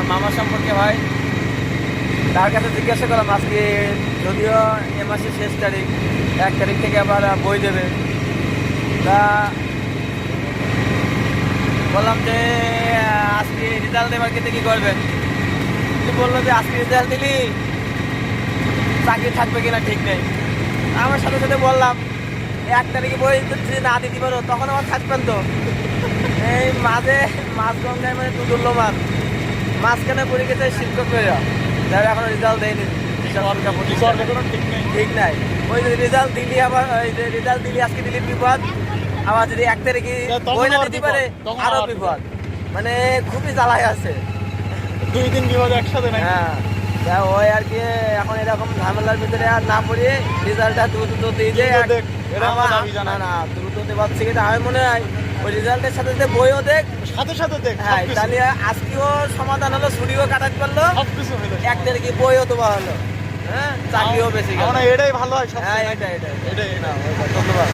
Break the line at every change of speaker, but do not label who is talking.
মামা সম্পর্কে হয়, তার কাছে জিজ্ঞাসা করলাম আজকে যদিও এ মাসের শেষ তারিখ, 1 তারিখ থেকে আবার বই দেবে, তা বললাম যে আজকে রেজাল্ট দেবার ক্ষেত্রে কী করবেন। বললো যে আজকে রেজাল্ট দিলি চাকরি থাকবে কিনা ঠিক নেই। আমার সাথে সাথে বললাম 1 তারিখে বই যদি না দিতে পারো তখন আমার থাকবেন তো। এই মাছ গঙ্গায় মানে দুদুল্যমান মাঝখানে পড়ে গেছে শিক্ষকেরা, যারা এখনো রেজাল্ট দেয়নি, ঠিক নাই। ওই যে রেজাল্ট দিলি আবার ওই যে রেজাল্ট দিলি আজকে দিলি বিপদ, আবার যদি 1 তারিখে বই না দিতে পারে আরো বিপদ, মানে খুবই জ্বালায় আছে।
2-3 বিপদ একসাথে নাই।
হ্যাঁ, ওই আর কি এখন এরকম ঝামেলার ভিতরে আর না পড়ে রেজাল্টটা দ্রুত দিয়ে যায়। না না দ্রুত দেওয়ার থেকে আমার মনে হয় ওই রেজাল্টের সাথে সাথে বইও দেখ,
সাথে দেখ।
হ্যাঁ, তাহলে আজকেও সমাধান হলো, ছুটিও কাটাতে পারলো,
সবকিছু হয়ে যায়।
1 তারিখে বইও দেওয়া হলো, হ্যাঁ, চাকরিও বেশি গেল।
এটাই ভালো হয়।
হ্যাঁ, এটাই
এটাই
ধন্যবাদ।